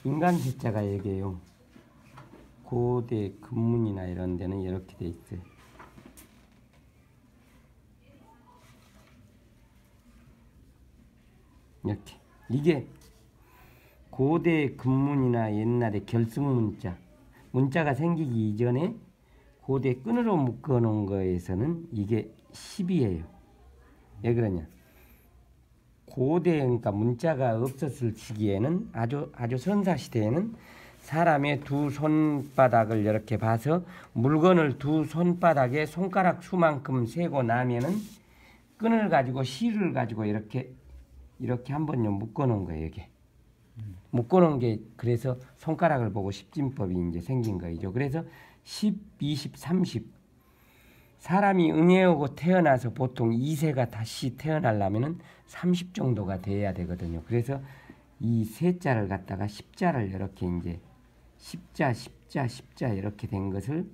인간 세자가 여기에요. 고대 금문이나 이런 데는 이렇게 돼 있어요. 이렇게. 이게 고대 금문이나 옛날에 결승문자, 문자가 생기기 이전에 고대 끈으로 묶어 놓은 거에서는 이게 10이에요. 왜 그러냐? 고대, 그러니까 문자가 없었을 시기에는 아주 선사 시대에는 사람의 두 손바닥을 이렇게 봐서 물건을 두 손바닥에 손가락 수만큼 세고 나면은 끈을 가지고 실을 가지고 이렇게 한번 묶어 놓은 거예요. 이게 묶어 놓은 게, 그래서 손가락을 보고 십진법이 이제 생긴 거죠. 그래서 10, 20, 30. 사람이 응애하고 태어나서 보통 2세가 다시 태어나려면은 30 정도가 돼야 되거든요. 그래서 이 세자를 갖다가 십자를 이렇게 이제 십자 이렇게 된 것을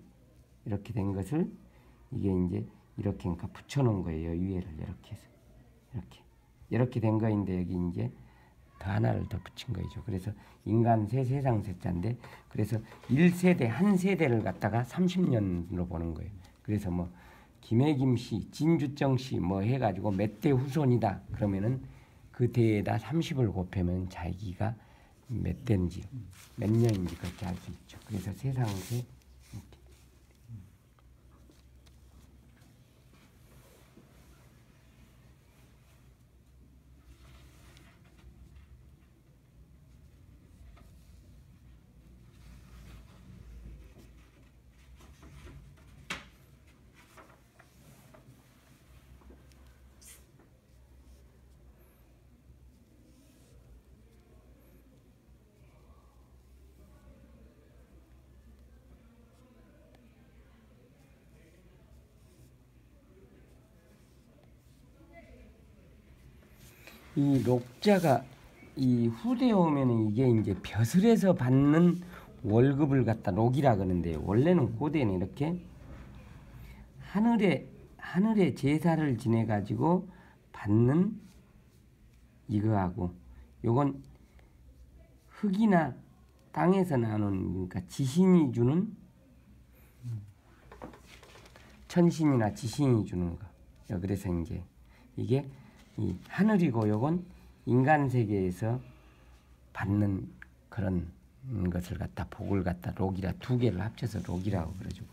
이게 이제 이렇게 그러니까 붙여 놓은 거예요. 위에를 이렇게 해서 이렇게 된 거인데 여기 이제 더 하나를 더 붙인 거죠. 그래서 인간 세상 세자인데, 그래서 1세대 한 세대를 갖다가 30년으로 보는 거예요. 그래서 뭐 김해김 씨, 진주정 씨 뭐 해가지고 몇 대 후손이다 그러면은 그 대에다 30을 곱하면 자기가 몇 대인지 몇 년인지 그렇게 알 수 있죠. 그래서 세상세 이 록자가 이 후대에 오면은 이게 이제 벼슬에서 받는 월급을 갖다 록이라 그러는데, 원래는 고대는 이렇게 하늘에 제사를 지내 가지고 받는 이거하고, 요건 흙이나 땅에서 나오는, 그러니까 지신이 주는, 천신이나 지신이 주는 거. 그래서 이제 이게 이 하늘이고 요건 인간 세계에서 받는 그런 것을 갖다 복을 갖다 록이라, 두 개를 합쳐서 록이라고 그러죠.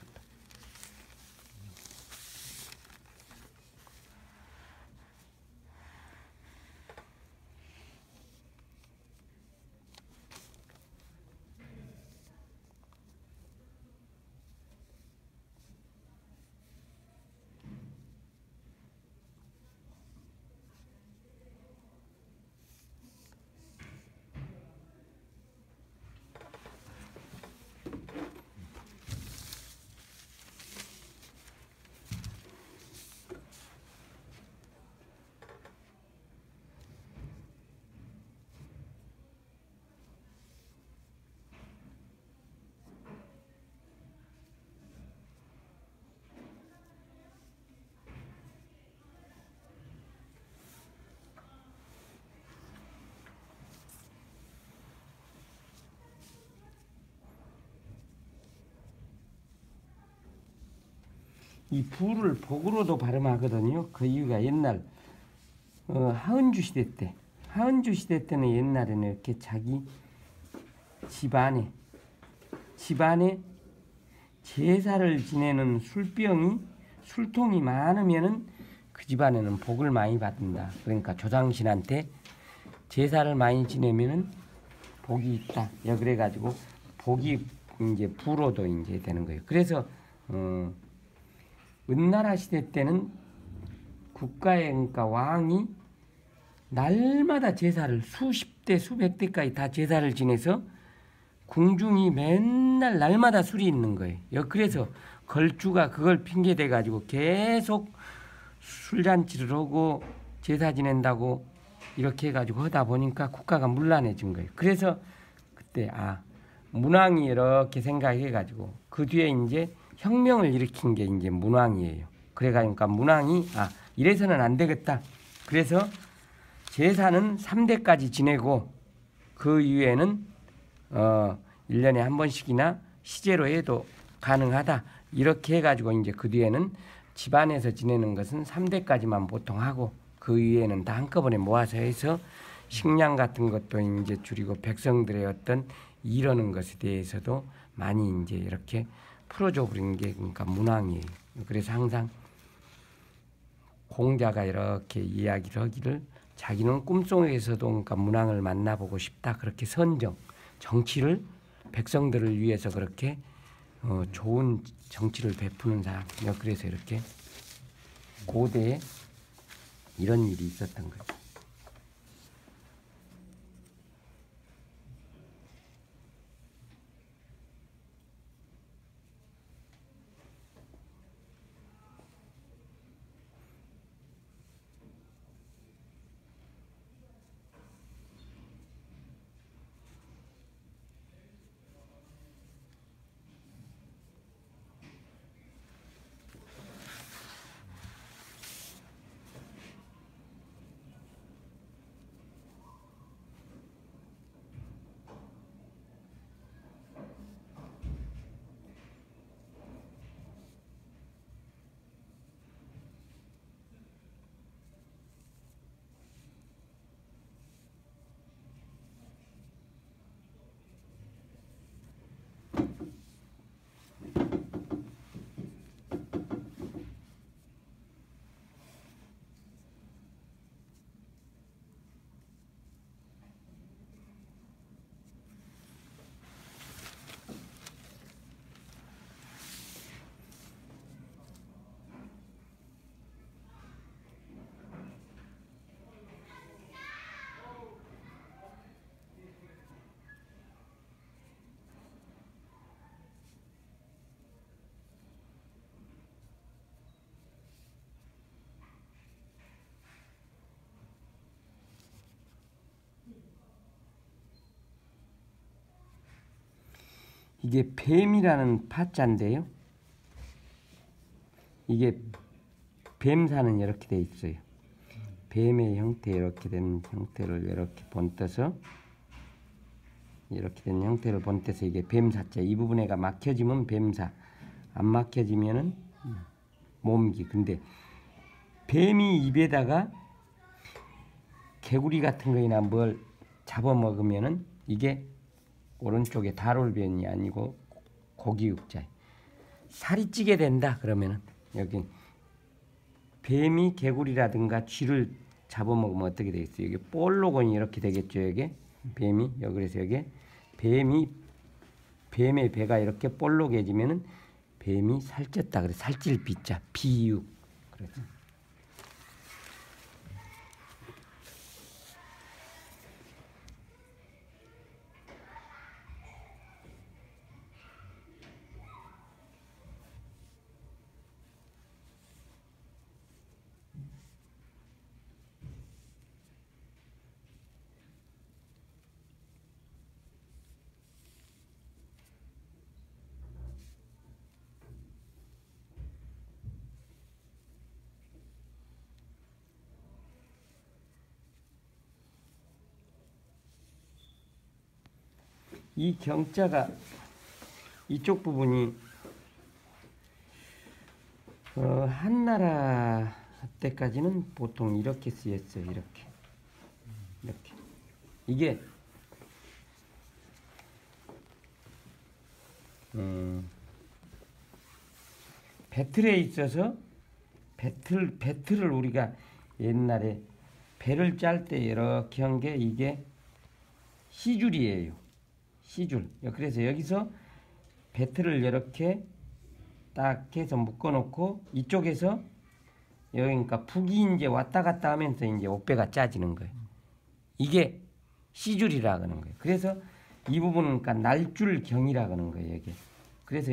이 부를 복으로도 발음하거든요. 그 이유가 옛날 하은주 시대 때는 옛날에는 이렇게 자기 집안에 제사를 지내는 술통이 많으면은 그 집안에는 복을 많이 받는다. 그러니까 조상신한테 제사를 많이 지내면은 복이 있다. 그래가지고 복이 이제 부로도 이제 되는 거예요. 그래서 은나라 시대 때는 국가의, 그러니까 왕이 날마다 제사를 수십 대 수백 대까지 다 제사를 지내서 궁중이 맨날 날마다 술이 있는 거예요. 그래서 걸주가 그걸 핑계 대 가지고 계속 술잔치를 하고 제사 지낸다고 이렇게 해가지고 하다 보니까 국가가 문란해진 거예요. 그래서 그때 문왕이 이렇게 생각해 가지고 그 뒤에 이제 혁명을 일으킨 게 이제 문왕이에요. 그러니까 문왕이 이래서는 안 되겠다. 그래서 제사는 3대까지 지내고 그 이후에는 1년에 한 번씩이나 시제로 해도 가능하다. 이렇게 해가지고 이제 그 뒤에는 집안에서 지내는 것은 3대까지만 보통 하고 그 위에는 다 한꺼번에 모아서 해서 식량 같은 것도 이제 줄이고 백성들의 어떤 이러는 것에 대해서도 많이 이제 이렇게 풀어줘 버리는 게 그러니까 문왕이에요. 그래서 항상 공자가 이렇게 이야기를 하기를 자기는 꿈속에서도 그러니까 문왕을 만나보고 싶다. 그렇게 정치를 백성들을 위해서 그렇게 좋은 정치를 베푸는 사람. 그래서 이렇게 고대에 이런 일이 있었던 거죠. 이게 뱀이라는 파자인데요. 이게 뱀사는 이렇게 돼 있어요. 뱀의 형태 이렇게 된 형태를 이렇게 번떠서 이렇게 된 형태를 번떠서 이게 뱀사자. 이 부분에가 막혀지면 뱀사, 안 막혀지면은 몸기. 근데 뱀이 입에다가 개구리 같은 거나 뭘 잡아먹으면은 이게 오른쪽에 다롤변이 아니고 고기육자. 살이 찌게 된다 그러면은 여기 뱀이 개구리라든가 쥐를 잡아먹으면 어떻게 되겠어요? 여기 볼로곤이 이렇게 되겠죠. 여기 뱀이 그래서 여기 뱀의 배가 이렇게 볼록해지면은 뱀이 살쪘다. 그래 살찔 비자 비육. 그래서 이 경자가 이쪽 부분이 한나라 때까지는 보통 이렇게 쓰였어요. 이렇게 이게 배틀에 있어서 배틀을 우리가 옛날에 배를 짤 때 이렇게 한 게 이게 시줄이에요. 시줄. 그래서 여기서 배틀을 이렇게 딱 해서 묶어놓고 이쪽에서 여기 그러니까 북이 이제 왔다 갔다 하면서 이제 옥배가 짜지는 거예요. 이게 시줄이라 하는 거예요. 그래서 이 부분은 그러니까 날줄경이라 하는 거예요. 이게. 그래서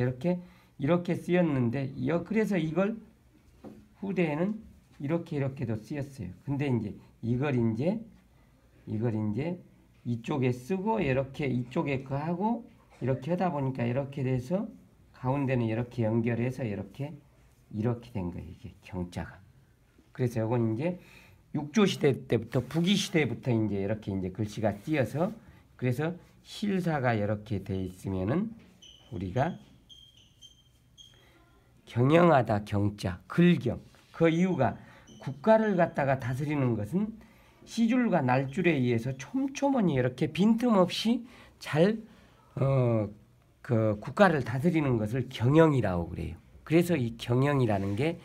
이렇게 쓰였는데 그래서 이걸 후대에는 이렇게도 쓰였어요. 근데 이제 이걸 이제 이쪽에 쓰고 이렇게 이쪽에 거 하고 이렇게 하다 보니까 이렇게 돼서 가운데는 이렇게 연결해서 이렇게 된 거예요. 이게 경자가. 그래서 이건 이제 육조 시대 때부터 북이 시대부터 이제 이렇게 이제 글씨가 띄어서 그래서 실사가 이렇게 돼 있으면은 우리가 경영하다 경자 글경. 그 이유가 국가를 갖다가 다스리는 것은 시줄과 날줄에 의해서 촘촘히 이렇게 빈틈없이 잘 그 국가를 다스리는 것을 경영이라고 그래요. 그래서 이 경영이라는 게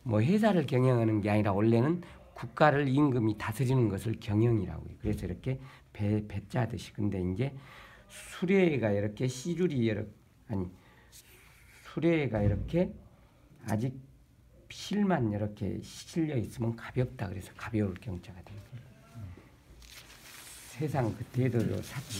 뭐 회사를 경영하는 게 아니라 원래는 국가를 임금이 다스리는 것을 경영이라고 해요. 그래서 이렇게 배짜듯이. 근데 이제 수레가 이렇게 시줄이 이렇게 수레가 이렇게 아직 실만 이렇게 실려 있으면 가볍다. 그래서 가벼울 경자가 됩니다. 세상 그때대로 사치